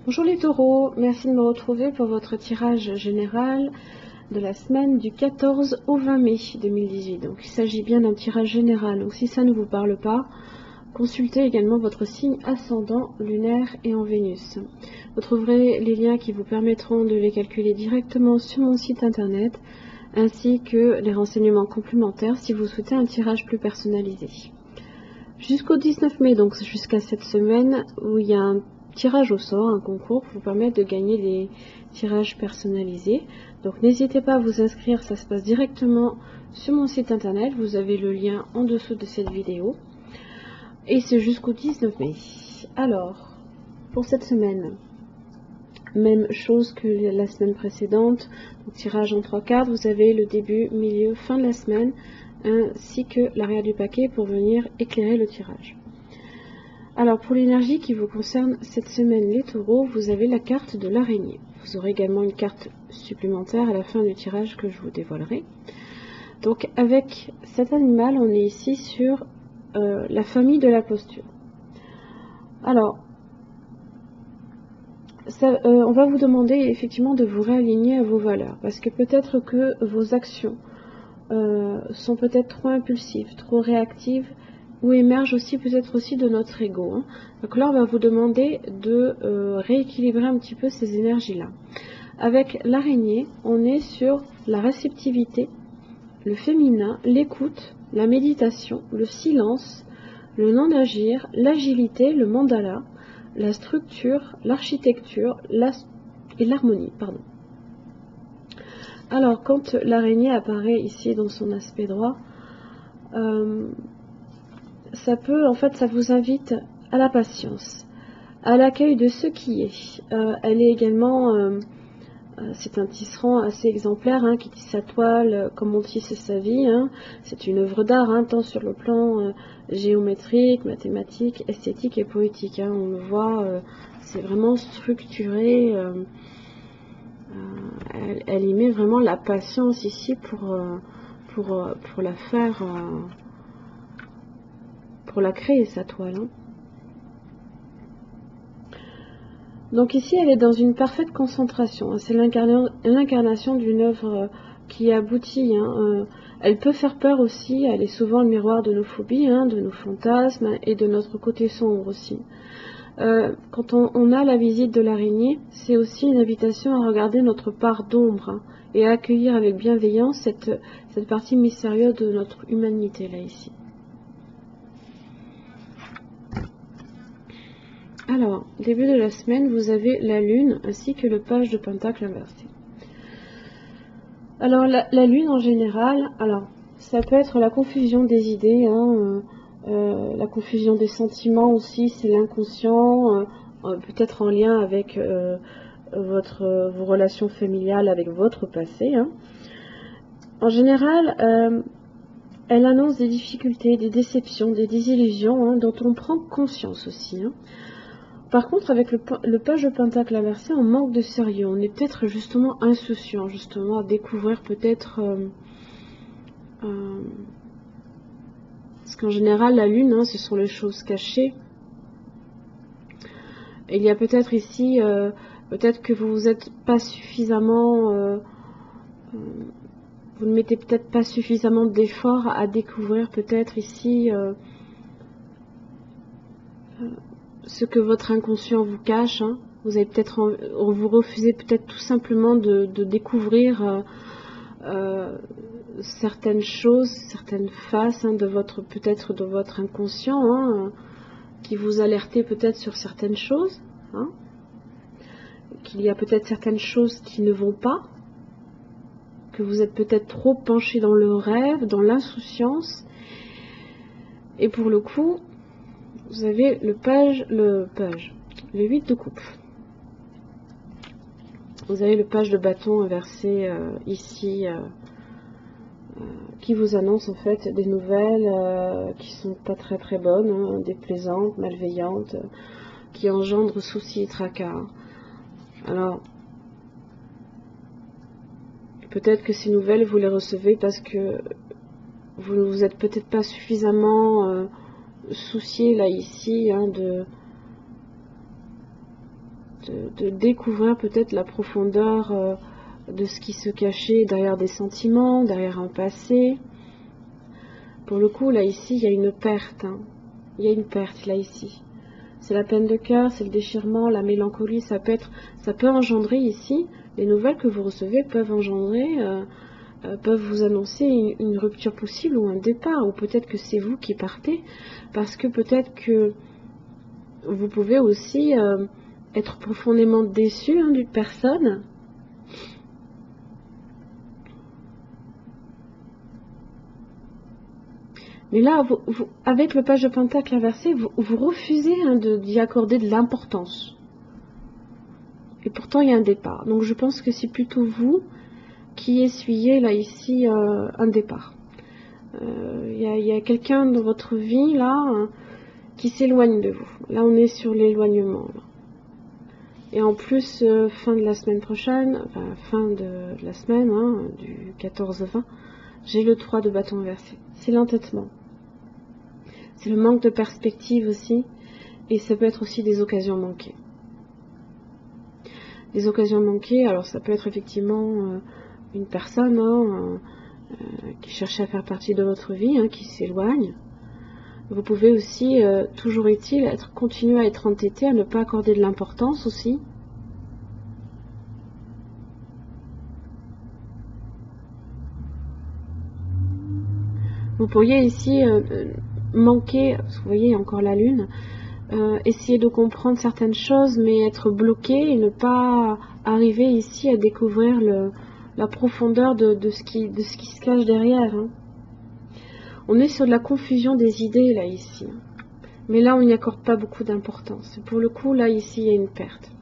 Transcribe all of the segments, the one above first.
Bonjour les taureaux, merci de me retrouver pour votre tirage général de la semaine du 14 au 20 mai 2018. Donc il s'agit bien d'un tirage général, donc si ça ne vous parle pas, consultez également votre signe ascendant, lunaire et en Vénus. Vous trouverez les liens qui vous permettront de les calculer directement sur mon site internet, ainsi que les renseignements complémentaires si vous souhaitez un tirage plus personnalisé. Jusqu'au 19 mai, donc jusqu'à cette semaine, où il y a un tirage au sort, un concours pour vous permettre de gagner les tirages personnalisés. Donc n'hésitez pas à vous inscrire, ça se passe directement sur mon site internet, vous avez le lien en dessous de cette vidéo. Et c'est jusqu'au 19 mai. Alors, pour cette semaine, même chose que la semaine précédente, donc tirage en 3 cartes, vous avez le début, milieu, fin de la semaine, ainsi que l'arrière du paquet pour venir éclairer le tirage. Alors pour l'énergie qui vous concerne cette semaine les taureaux, vous avez la carte de l'araignée. Vous aurez également une carte supplémentaire à la fin du tirage que je vous dévoilerai. Donc avec cet animal, on est ici sur la famille de la posture. Alors, on va vous demander effectivement de vous réaligner à vos valeurs, parce que peut-être que vos actions sont peut-être trop impulsives, trop réactives, ou émergent aussi peut-être aussi de notre ego. Hein. Donc là, on va vous demander de rééquilibrer un petit peu ces énergies-là. Avec l'araignée, on est sur la réceptivité, le féminin, l'écoute, la méditation, le silence, le non-agir, l'agilité, le mandala, la structure, l'architecture et l'harmonie. Alors, quand l'araignée apparaît ici dans son aspect droit, ça vous invite à la patience, à l'accueil de ce qui est. Elle est également, c'est un tisserand assez exemplaire, hein, qui tisse sa toile comme on tisse sa vie. Hein. C'est une œuvre d'art, hein, tant sur le plan géométrique, mathématique, esthétique et poétique. Hein. On le voit, c'est vraiment structuré. Elle y met vraiment la patience ici pour la faire, pour la créer sa toile. Hein. Donc ici, elle est dans une parfaite concentration. Hein. C'est l'incarnation d'une œuvre qui aboutit. Hein. Elle peut faire peur aussi. Elle est souvent le miroir de nos phobies, hein, de nos fantasmes et de notre côté sombre aussi. Quand on a la visite de l'araignée, c'est aussi une invitation à regarder notre part d'ombre, hein, et à accueillir avec bienveillance cette partie mystérieuse de notre humanité là ici. Alors, début de la semaine, vous avez la lune ainsi que le page de pentacle inversé. Alors, la lune en général, alors ça peut être la confusion des idées, hein, la confusion des sentiments aussi, c'est l'inconscient, peut-être en lien avec vos relations familiales, avec votre passé. Hein. En général, elle annonce des difficultés, des déceptions, des désillusions, hein, dont on prend conscience aussi. Hein. Par contre, avec le page de pentacle inversé, on manque de sérieux. On est peut-être justement insouciant, justement, à découvrir peut-être... parce qu'en général, la lune, hein, ce sont les choses cachées. Et il y a peut-être ici, peut-être que vous n'êtes pas suffisamment... vous ne mettez peut-être pas suffisamment d'efforts à découvrir peut-être ici... ce que votre inconscient vous cache, hein. Vous avez peut-être, vous refusez peut-être tout simplement de découvrir certaines choses, certaines faces, hein, de votre inconscient, hein, qui vous alertait peut-être sur certaines choses, hein, qu'il y a peut-être certaines choses qui ne vont pas, que vous êtes peut-être trop penché dans le rêve, dans l'insouciance, et pour le coup, vous avez le 8 de coupe. Vous avez le page de bâton inversé ici, qui vous annonce en fait des nouvelles qui sont pas très très bonnes, hein, déplaisantes, malveillantes, qui engendrent soucis et tracas. Alors, peut-être que ces nouvelles, vous les recevez parce que vous ne vous êtes peut-être pas suffisamment soucié là ici, hein, de découvrir peut-être la profondeur de ce qui se cachait derrière des sentiments, derrière un passé. Pour le coup, là, ici, il y a une perte. Hein. Il y a une perte, là, ici. C'est la peine de cœur, c'est le déchirement, la mélancolie. Ça peut engendrer ici, les nouvelles que vous recevez peuvent peuvent vous annoncer une rupture possible ou un départ. Ou peut-être que c'est vous qui partez, parce que peut-être que vous pouvez aussi être profondément déçu d'une personne. Mais là, avec le page de Pentacle inversé, vous refusez d'y accorder de l'importance. Et pourtant, il y a un départ. Donc je pense que c'est plutôt vous qui essuyez là, ici, un départ. Il y a quelqu'un dans votre vie, là, qui s'éloigne de vous. Là, on est sur l'éloignement. Et en plus, fin de la semaine prochaine, enfin, fin de la semaine, hein, du 14-20, j'ai le 3 de bâton inversé. C'est l'entêtement. C'est le manque de perspective aussi, et ça peut être aussi des occasions manquées. Des occasions manquées, alors ça peut être effectivement une personne qui cherche à faire partie de votre vie, qui s'éloigne. Vous pouvez aussi, toujours est-il, continuer à être entêté, à ne pas accorder de l'importance aussi. Vous pourriez ici manquer, parce que vous voyez, il y a encore la lune, essayer de comprendre certaines choses, mais être bloqué et ne pas arriver ici à découvrir la profondeur de ce qui se cache derrière. Hein. On est sur de la confusion des idées, là, ici. Mais là, on n'y accorde pas beaucoup d'importance. Pour le coup, là, ici, il y a une perte.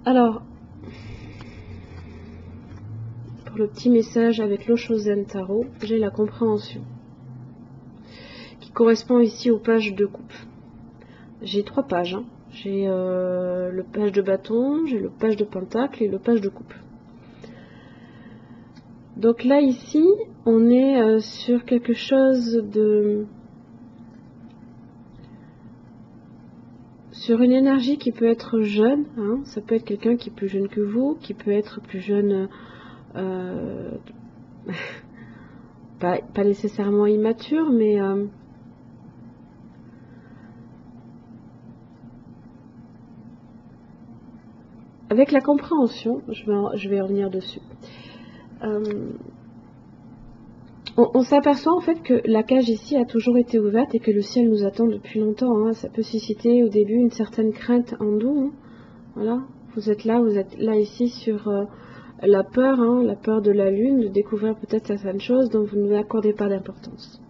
Alors, pour le petit message avec l'Oshozen Tarot, j'ai la compréhension, qui correspond ici aux pages de coupe. J'ai 3 pages. Hein. J'ai le page de bâton, j'ai le page de pentacle et le page de coupe. Donc là, ici, on est sur quelque chose sur une énergie qui peut être jeune. Hein. Ça peut être quelqu'un qui est plus jeune que vous, qui peut être plus jeune, pas nécessairement immature, mais avec la compréhension, je vais revenir dessus. On s'aperçoit en fait que la cage ici a toujours été ouverte et que le ciel nous attend depuis longtemps. Hein. Ça peut susciter au début une certaine crainte en nous. Hein. Voilà, vous êtes là ici sur la peur de la lune, de découvrir peut-être certaines choses dont vous ne accordez pas d'importance.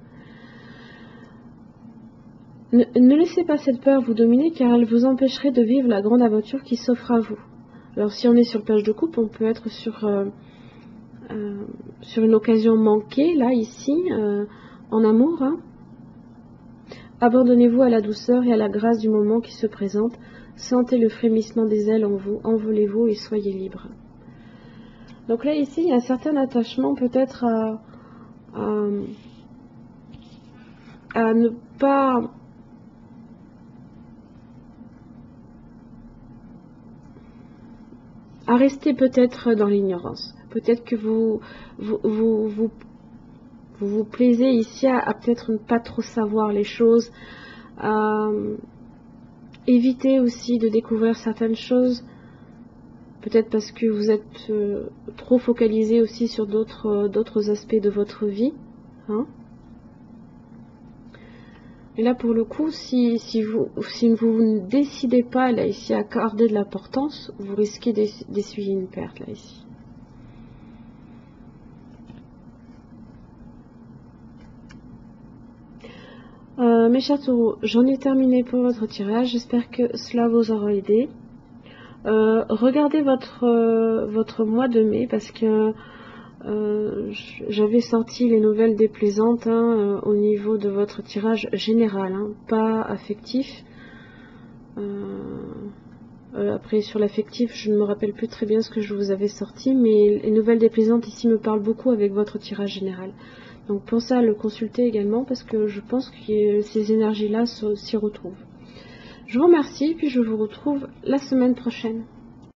Ne laissez pas cette peur vous dominer, car elle vous empêcherait de vivre la grande aventure qui s'offre à vous. Alors si on est sur le page de coupe, on peut être sur une occasion manquée, là, ici, en amour. Hein. Abandonnez-vous à la douceur et à la grâce du moment qui se présente. Sentez le frémissement des ailes en vous, envolez-vous et soyez libre. Donc là, ici, il y a un certain attachement peut-être à ne pas... à rester peut-être dans l'ignorance. Peut-être que vous plaisez ici à peut-être ne pas trop savoir les choses, à éviter aussi de découvrir certaines choses, peut-être parce que vous êtes trop focalisé aussi sur d'autres aspects de votre vie. Hein. Et là, pour le coup, si vous ne décidez pas là ici à accorder de l'importance, vous risquez d'essuyer une perte là ici. Mes chers taureaux, j'en ai terminé pour votre tirage. J'espère que cela vous aura aidé. Regardez votre mois de mai, parce que j'avais sorti les nouvelles déplaisantes au niveau de votre tirage général, pas affectif. Après, sur l'affectif, je ne me rappelle plus très bien ce que je vous avais sorti, mais les nouvelles déplaisantes ici me parlent beaucoup avec votre tirage général. Donc pensez à le consulter également, parce que je pense que ces énergies-là s'y retrouvent. Je vous remercie, puis je vous retrouve la semaine prochaine.